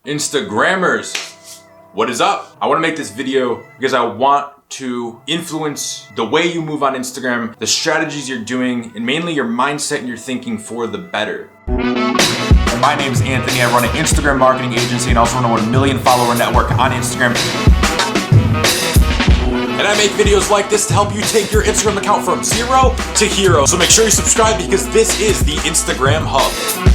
Instagrammers, what is up? I want to make this video because I want to influence the way you move on Instagram, the strategies you're doing, and mainly your mindset and your thinking for the better. My name's Anthony. I run an Instagram marketing agency and also run a 1 million follower network on Instagram. And I make videos like this to help you take your Instagram account from 0 to hero. So make sure you subscribe because this is the Instagram Hub.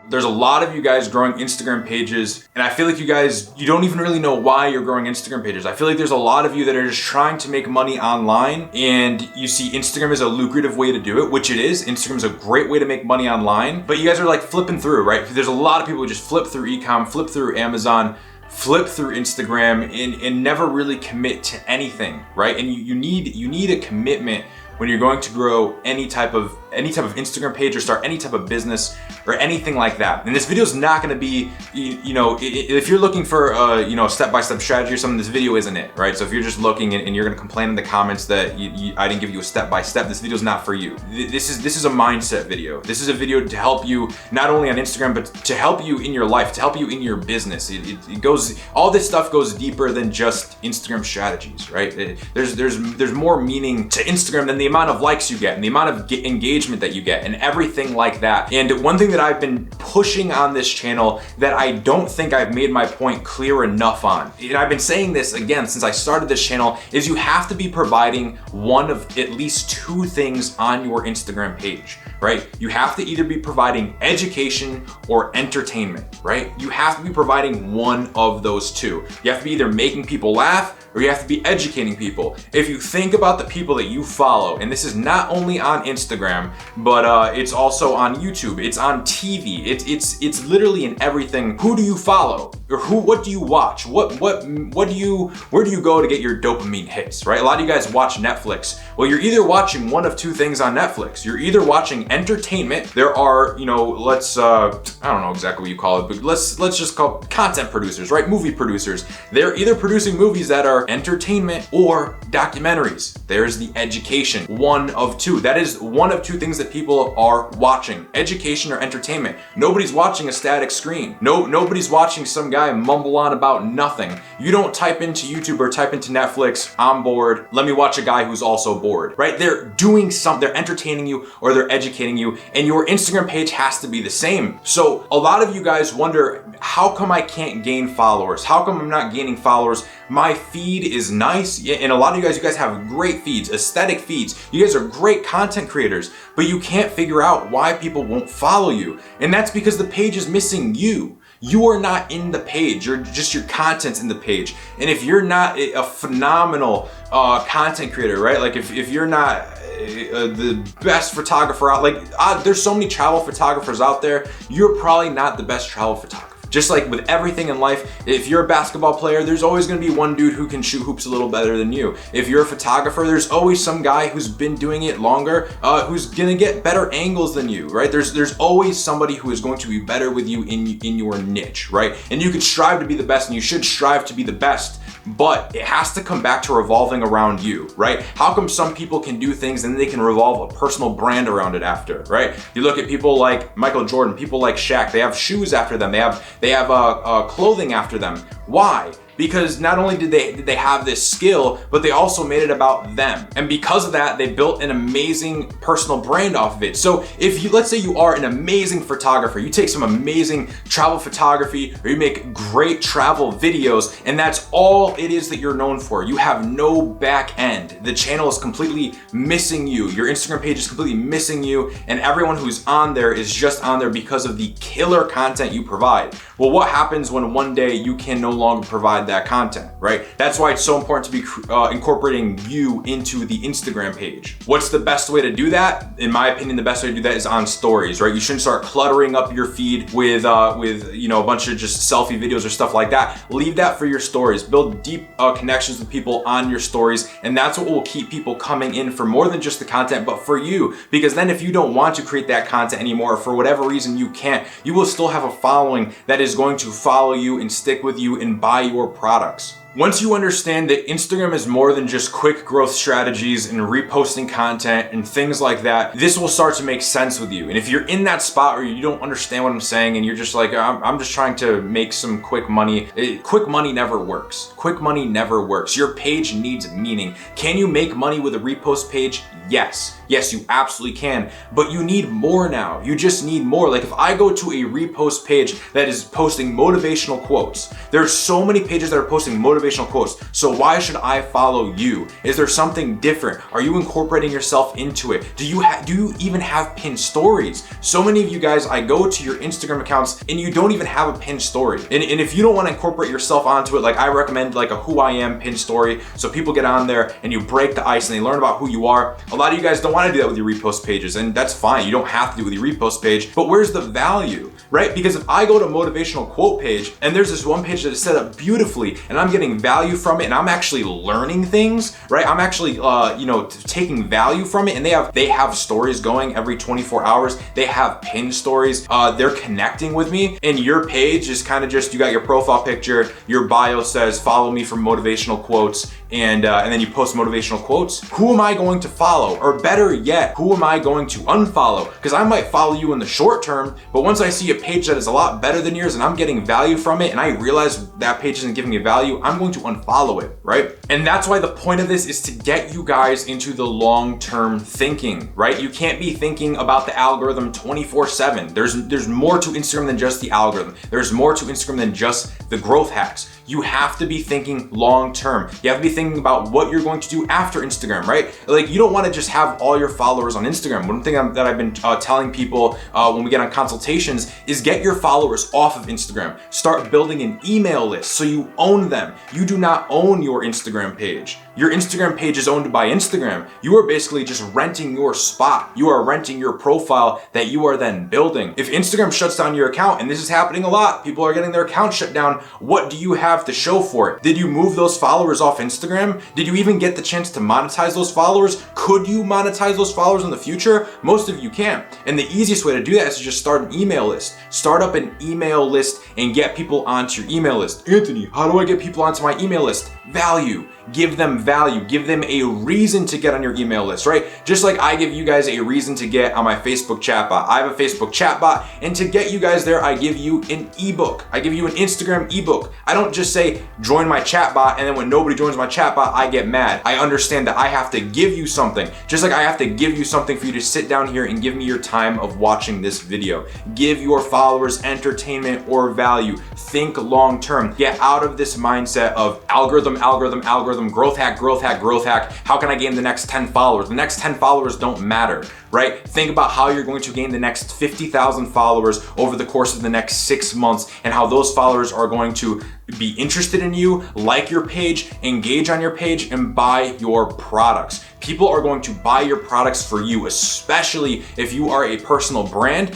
There's a lot of you guys growing Instagram pages, and I feel like you don't even really know why you're growing Instagram pages. I feel like there's a lot of you that are just trying to make money online, and you see Instagram as a lucrative way to do it, which it is. Instagram is a great way to make money online, but you guys are like flipping through, right? There's a lot of people who just flip through e-com, flip through Amazon, flip through Instagram, and never really commit to anything, right? And you need a commitment when you're going to grow any type of Instagram page or start any type of business or anything like that. And this video is not going to be, if you're looking for a step-by-step strategy or something, this video isn't it, right? So if you're just looking and you're going to complain in the comments that I didn't give you a step-by-step, this video is not for you. This is a mindset video. This is a video to help you not only on Instagram, but to help you in your life, to help you in your business. It goes, all this stuff goes deeper than just Instagram strategies, right? There's more meaning to Instagram than the amount of likes you get and the amount of engagement that you get and everything like that. And one thing that I've been pushing on this channel that I don't think I've made my point clear enough on, and I've been saying this again since I started this channel, is you have to be providing one of at least two things on your Instagram page, right? You have to either be providing education or entertainment, right? You have to be providing one of those two. You have to be either making people laugh or you have to be educating people. If you think about the people that you follow, and this is not only on Instagram, but it's also on YouTube, it's on TV, it's literally in everything. Who do you follow? Or what do you watch? Where do you go to get your dopamine hits, right? A lot of you guys watch Netflix. Well, you're either watching one of two things on Netflix. You're either watching entertainment. There are, I don't know exactly what you call it, but let's just call it content producers, right? Movie producers. They're either producing movies that are entertainment or documentaries. There's the education. One of two. That is one of two things that people are watching. Education or entertainment. Nobody's watching a static screen. Nobody's watching some guy mumble on about nothing. You don't type into YouTube or type into Netflix, I'm bored, let me watch a guy who's also bored, right? They're doing something, they're entertaining you or they're educating you, and your Instagram page has to be the same. So a lot of you guys wonder, how come I can't gain followers? How come I'm not gaining followers? My feed is nice, and a lot of you guys have great feeds, aesthetic feeds. You guys are great content creators, but you can't figure out why people won't follow you. And that's because the page is missing you. You are not in the page, your content's in the page. And if you're not a phenomenal content creator, right? Like if you're not the best photographer out, there's so many travel photographers out there, you're probably not the best travel photographer. Just like with everything in life, if you're a basketball player, there's always gonna be one dude who can shoot hoops a little better than you. If you're a photographer, there's always some guy who's been doing it longer, who's gonna get better angles than you, right? There's always somebody who is going to be better with you in your niche, right? And you can strive to be the best, and you should strive to be the best, but it has to come back to revolving around you, right? How come some people can do things and they can revolve a personal brand around it after, right? You look at people like Michael Jordan, people like Shaq, they have shoes after them, they have clothing after them. Why? Because not only did they have this skill, but they also made it about them. And because of that, they built an amazing personal brand off of it. So let's say you are an amazing photographer, you take some amazing travel photography, or you make great travel videos, and that's all it is that you're known for. You have no back end. The channel is completely missing you. Your Instagram page is completely missing you, and everyone who's on there is just on there because of the killer content you provide. Well, what happens when one day you can no longer provide that content, right? That's why it's so important to be incorporating you into the Instagram page. What's the best way to do that? In my opinion, the best way to do that is on stories, right? You shouldn't start cluttering up your feed with a bunch of just selfie videos or stuff like that. Leave that for your stories. Build deep connections with people on your stories, and that's what will keep people coming in for more than just the content, but for you. Because then if you don't want to create that content anymore, for whatever reason you can't, you will still have a following that is going to follow you and stick with you and buy your products. Once you understand that Instagram is more than just quick growth strategies and reposting content and things like that, this will start to make sense with you. And if you're in that spot where you don't understand what I'm saying and you're just like, I'm just trying to make some quick money, quick money never works. Quick money never works. Your page needs meaning. Can you make money with a repost page? Yes. Yes, you absolutely can, but you need more now. You just need more. Like if I go to a repost page that is posting motivational quotes, there's so many pages that are posting motivational quotes. So why should I follow you? Is there something different? Are you incorporating yourself into it? Do you even have pinned stories? So many of you guys, I go to your Instagram accounts and you don't even have a pinned story. And if you don't want to incorporate yourself onto it, like I recommend like a who I am pinned story. So people get on there and you break the ice and they learn about who you are. A lot of you guys don't want to do that with your repost pages, and that's fine. You don't have to do it with your repost page, but where's the value, right? Because if I go to a motivational quote page and there's this one page that is set up beautifully and I'm getting value from it and I'm actually learning things, right? I'm actually, taking value from it, and they have stories going every 24 hours. They have pinned stories. They're connecting with me, and your page is kind of just, you got your profile picture, your bio says, follow me for motivational quotes, and then you post motivational quotes. Who am I going to follow? Or better yet, who am I going to unfollow? Because I might follow you in the short term, but once I see a page that is a lot better than yours and I'm getting value from it and I realize that page isn't giving me value, I'm going to unfollow it, right? And that's why the point of this is to get you guys into the long-term thinking, right? You can't be thinking about the algorithm 24/7. There's more to Instagram than just the algorithm. There's more to Instagram than just the growth hacks. You have to be thinking long-term. You have to be thinking about what you're going to do after Instagram, right? Like you don't want to just have all your followers on Instagram. One thing that I've been telling people when we get on consultations is get your followers off of Instagram. Start building an email list so you own them. You do not own your Instagram page. Your Instagram page is owned by Instagram. You are basically just renting your spot. You are renting your profile that you are then building. If Instagram shuts down your account, and this is happening a lot, people are getting their account shut down, what do you have to show for it? Did you move those followers off Instagram? Did you even get the chance to monetize those followers? Could you monetize those followers in the future? Most of you can't. And the easiest way to do that is to just start an email list. Start up an email list and get people onto your email list. Anthony, how do I get people onto my email list? Value. Give them value. Give them a reason to get on your email list, right? Just like I give you guys a reason to get on my Facebook chat bot. I have a Facebook chat bot, and to get you guys there, I give you an ebook. I give you an Instagram ebook. I don't just say, join my chat bot, and then when nobody joins my chat bot, I get mad. I understand that I have to give you something. Just like I have to give you something for you to sit down here and give me your time of watching this video. Give your followers entertainment or value. Think long term. Get out of this mindset of algorithm, growth hack. How can I gain the next 10 followers? The next 10 followers don't matter, right? Think about how you're going to gain the next 50,000 followers over the course of the next 6 months, and how those followers are going to be interested in you, like your page, engage on your page, and buy your products. People are going to buy your products for you, especially if you are a personal brand.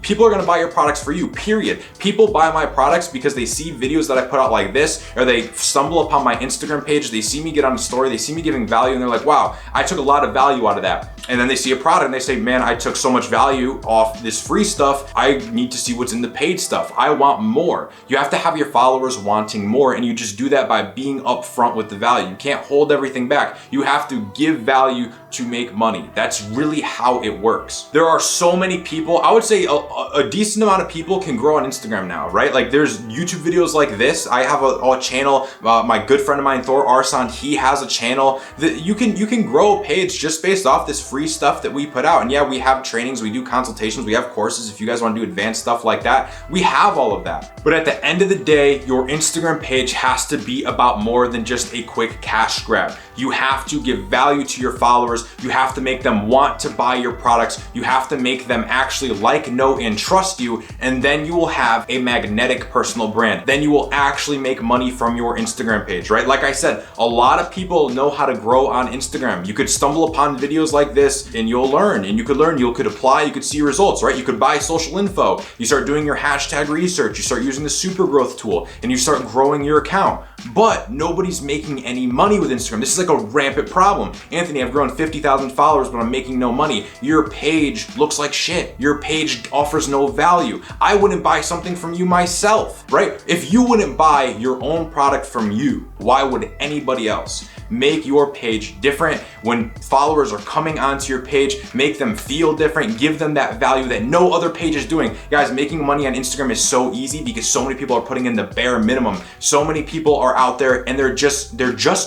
People are going to buy your products for you, period. People buy my products because they see videos that I put out like this, or they stumble upon my Instagram page, they see me get on a story, they see me giving value, and they're like, wow, I took a lot of value out of that. And then they see a product and they say, man, I took so much value off this free stuff. I need to see what's in the paid stuff. I want more. You have to have your followers wanting more, and you just do that by being upfront with the value. You can't hold everything back. You have to give value to make money. That's really how it works. There are so many people, I would say a decent amount of people can grow on Instagram now, right? Like there's YouTube videos like this. I have a channel, my good friend of mine, Thor Arson, he has a channel that you can grow a page just based off this free stuff that we put out. And yeah, we have trainings, we do consultations, we have courses. If you guys want to do advanced stuff like that, we have all of that. But at the end of the day, your Instagram page has to be about more than just a quick cash grab. You have to give value to your followers. You have to make them want to buy your products. You have to make them actually like, know, and trust you. And then you will have a magnetic personal brand. Then you will actually make money from your Instagram page, right? Like I said, a lot of people know how to grow on Instagram. You could stumble upon videos like this and you'll learn, and you could apply, you could see results, right? You could buy social info. You start doing your hashtag research. You start using the super growth tool and you start growing your account. but nobody's making any money with Instagram. This is like a rampant problem. Anthony, I've grown 50,000 followers, but I'm making no money. Your page looks like shit. Your page offers no value. I wouldn't buy something from you myself, right? If you wouldn't buy your own product from you, why would anybody else? Make your page different. When followers are coming onto your page, make them feel different, give them that value that no other page is doing. Guys, making money on Instagram is so easy because so many people are putting in the bare minimum. So many people are out there and they're just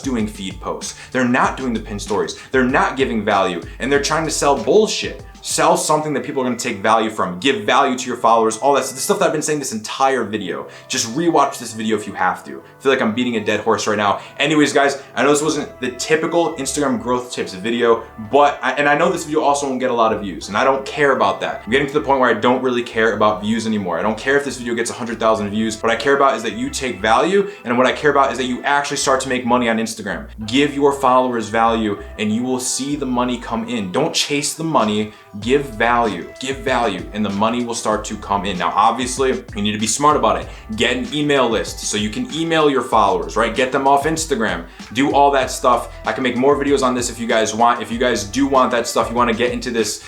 doing feed posts. They're not doing the pin stories. They're not giving value and they're trying to sell bullshit. Sell something that people are gonna take value from. Give value to your followers, all that. The stuff that I've been saying this entire video. Just rewatch this video if you have to. I feel like I'm beating a dead horse right now. Anyways, guys, I know this wasn't the typical Instagram growth tips video, but I know this video also won't get a lot of views, and I don't care about that. I'm getting to the point where I don't really care about views anymore. I don't care if this video gets 100,000 views. What I care about is that you take value, and what I care about is that you actually start to make money on Instagram. Give your followers value, and you will see the money come in. Don't chase the money. Give value, and the money will start to come in. Now, obviously, you need to be smart about it. Get an email list so you can email your followers, right? Get them off Instagram, do all that stuff. I can make more videos on this if you guys want. If you guys do want that stuff, you want to get into this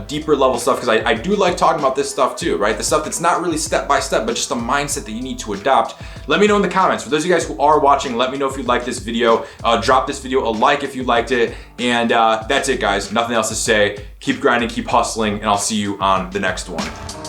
deeper level stuff, because I do like talking about this stuff too, right? The stuff that's not really step by step, but just a mindset that you need to adopt. Let me know in the comments. For those of you guys who are watching, let me know if you like this video. Drop this video a like if you liked it. And that's it, guys. Nothing else to say. Keep grinding, keep hustling, and I'll see you on the next one.